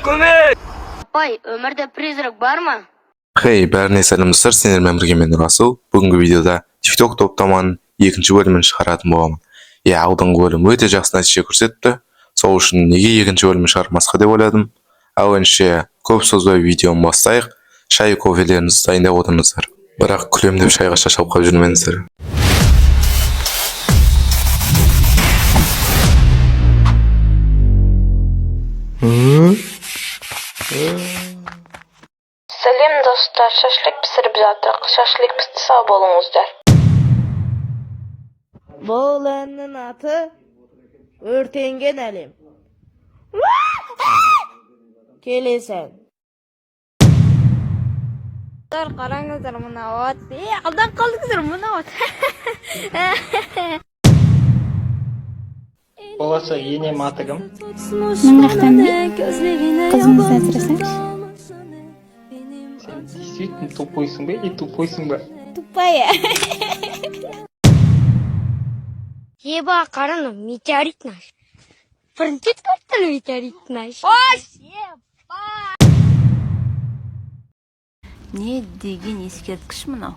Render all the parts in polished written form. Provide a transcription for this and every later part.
Көмек! Апай, өмірде призрак бар ма? Хей, бәріне сәлемдер, сендермен бірге мен Расул. Бүгінгі видеода TikTok топтаманың екінші бөлімін шығаратын боламын. Алдыңғы бөлім өте жақсы нәтиже көрсетті. Сол үшін неге екінші бөлімін шығармасқа деп ойладым. Әуелше көп созбай видеоны бастайық. Шай кофелеріңізді дайындап отырыңыздар. Бірақ күлемдеп шайға шашалып қалып жүрмеңіздер. Сәлем достар, шашлик пісіріп жатырық. Шашлик пісті сау болыңыздар. Бұл әннің аты өртенген әлем. Келесен. Қараңыздар мұна от. Алдан қалдыңыздар мұна от. Боласа енем аты кім? Мен рахтан қызыңызды әсіресеңіз. Сен действительно тупойсың ба или тупойсың ба? Тупая. Еба, қараны, метеорит наш. Бірінші картаны метеорит наш. Не деген ескерткіш мынау?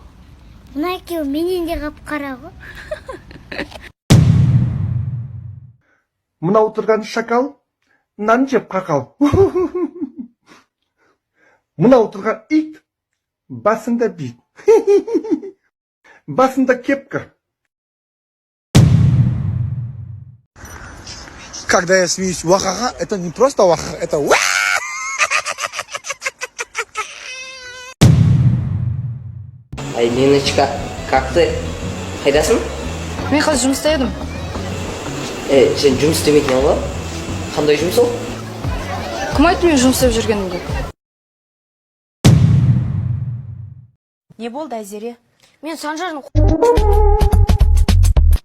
Мұна екеу менен де қап-қара ғой. Мына отырған шакал нан жеп қақал. Мына отырған ит басында бит. Басында кепка. Когда я смеюсь вахаха, это не просто вахаха, это ва! Ай, Леночка, как ты? Қайдасың? Мен қазір жұмыста едім. Сен жұмыс істемейтін ба? Қандай жұмыс ол? Кім айтты мен жұмыс істеп жүргенімді? Не болды, Айзере? Мен Санжардың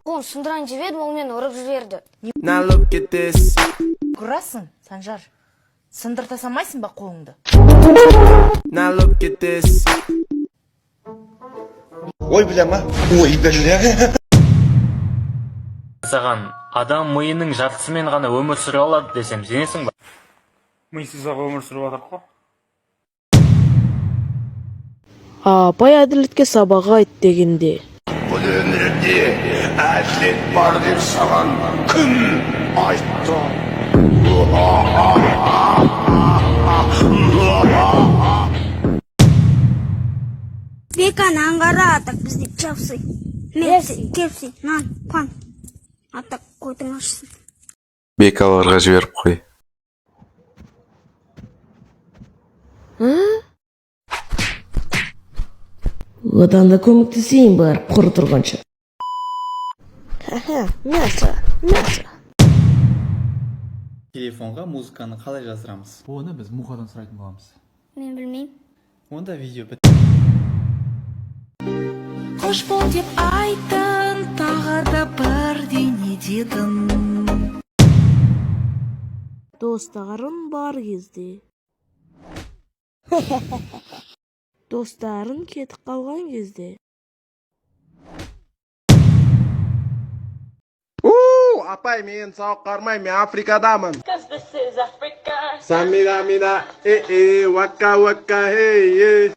қолын сындырайын деп едім, ол мені ұрып жіберді. Құрасың, Санжар. Сындырта самайсың ба қолыңды? Ой, бля, ой, бля. Саған адам миының жартысымен ғана өмір сүре алады десем сенесің ба? Мисіз ақ өмір сүріп жатыр қой. Апай әділетке сабағы айт дегенде. Бұл өмірде әділет бар деп саған кім айтты? Беканы аңғара атақ бізде чапсы. Мерси, кепси, нан, пан. Атақ қойдың ашсын. Бекаларға жіберіп қой. Одан да көмектесейін бар, құр тұрғанша. Мясо. Телефонға музыканы қалай жазырамыз? Оны біз Мухадан сұрайтын боламыз. Мен білмеймін. Онда видео біт. Қош бол деп айтын, тағы да бірдеңе дедің. Достарым бар кезде. Достарын кетіп қалған кезде. Апай, мен сауық қармай, мен Африкадамын. Самина, вака, хей.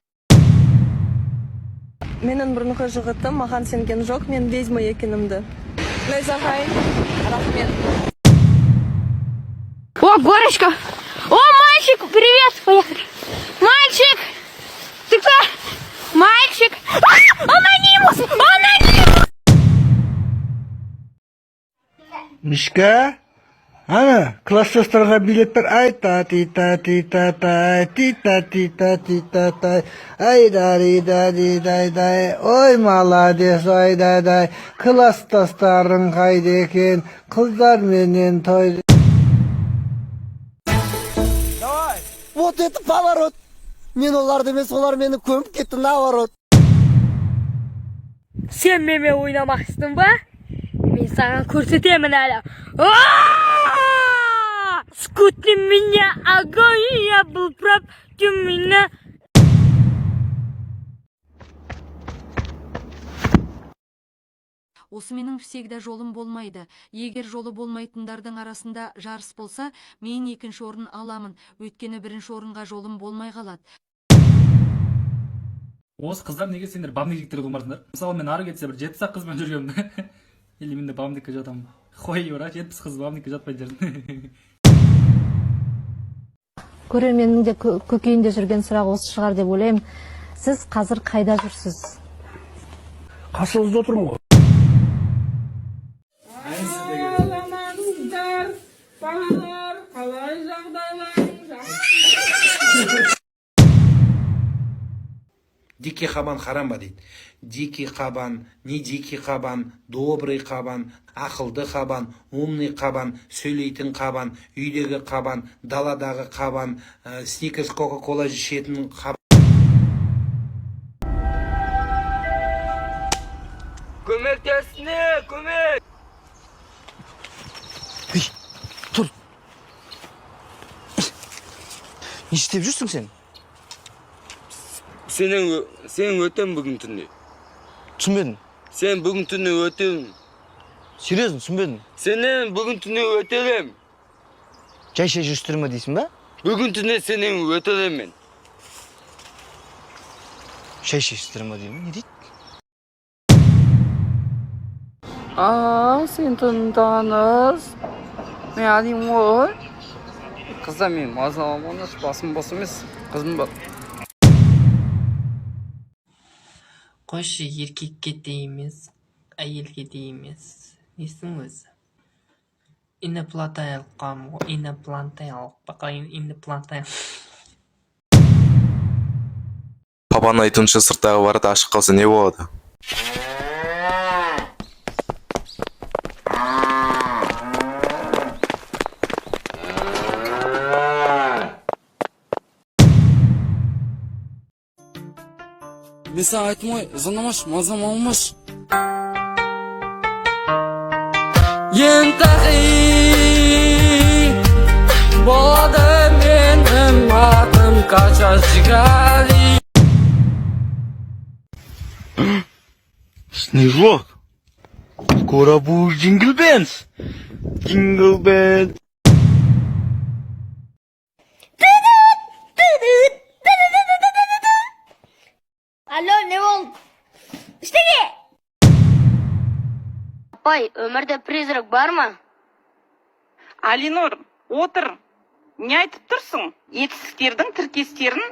Менің бұрынғы жығытым маған сенген жоқ, мен ведьма екенімді. Найзағай, рахмет. О, Горочка! О, мальчик, привет! Поехали. Мальчик! Ты кто? Мальчик! Анонимус! Анонимус! Мишка? Ана, класстастарға билеттер айта, айдай, ой, маладес, айдай, класстастарың қайда екен, қыздар менен той. Вот это поворот! Мен оларды емес, олар мені көміп кетті, наоборот. Сен менімен ойнамақсың ба? Мен саған көрсетемін әлі. Скути меня, огонь, я был прав, ты меня... Осы менің всегда жолым болмайды. Егер жолы болмайтындардың арасында жарыс болса, мен екінші орын аламын. Өйткені бірінші орынға жолым болмай қалады. Осы қыздар неге сендер бабниктерді болмарсыңдар? Мысалы мен ары кетсе бір 7 қызбен жүргенмін. Или мен де бабникке жатамын. Қой, бра, 7 қыз бабникке жатпай жүрдім. Көрерменнің де көкейінде жүрген сұрақ осы шығар деп ойлаймын. Сіз қазір қайда жүрсіз? Қасыңызда отырмын ғой. Дикий қабан харам ба дейді. Дикий қабан, не дикий қабан, добрый қабан, ақылды қабан, умный қабан, сөйлейтін қабан, үйдегі қабан, даладағы қабан, сникерс, кока-кола ішетін қабан. Көмектесіне, көмек! Тұр. Не істеп жүрсің сен? Сен өтем бүгін түнде. Түсінбедім. Сен бүгін түнде өтем. Серьезно, түсінбедім. Сенен бүгін түнде өтелем. Жай жүрістірме дейсің ба? Бүгін түнде сенен өтелем мен. Жай жүрістірме деймін, не дейді? Сен таныс. Мен адим ғой. Қызда мен мазаламаны басым бос емес. Қызым бар. Қойшы, еркекке де емес, әйелге де емес. Несің өзі? Иноплантайлық қам ғой, иноплантайлық. Бақайын иноплантайлық. Папаның айтуынша сырттағы барады ашық қалса не болады? Мен саған айтмай, жанамаш, мазам алмаш. Ентақи болады менің атым қаша жигали. Снежок. Скоро будет Jingle Bells. Jingle Bells. Алло, не болды? Істеге! Апай, өмірде призрак бар ма? Алинор, отыр. Не айтып тұрсың? Етістіктердің тіркестерін?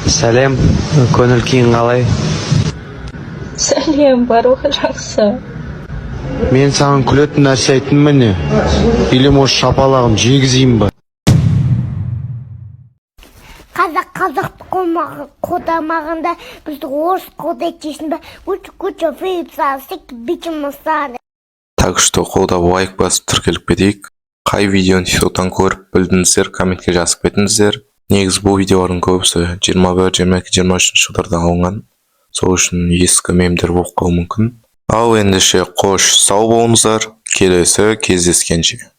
Сәлем, көңіл күйің қалай? Сәлем, барлығы жақсы. Мен саған күлетін нәрсе айттым міне. Или может шапалағым жегізейін ба? Қазақ қодамағында бізді орыс қодай кешін ба? Күчі фейпса, сек бітім мұстаны. Так что қолдап лайк басып тіркеліп кетейік. Қай видеоны тиктоктан көріп білдіңіздер, комментке жазып кетіңіздер. Негізі бұл видеолардың көбісі 21, 22, 23 жылдарда алынған. Сол үшін ескі мемдер болып қалуы мүмкін. Ал ендеше қош сау болыңыздар, келесі кездескенше.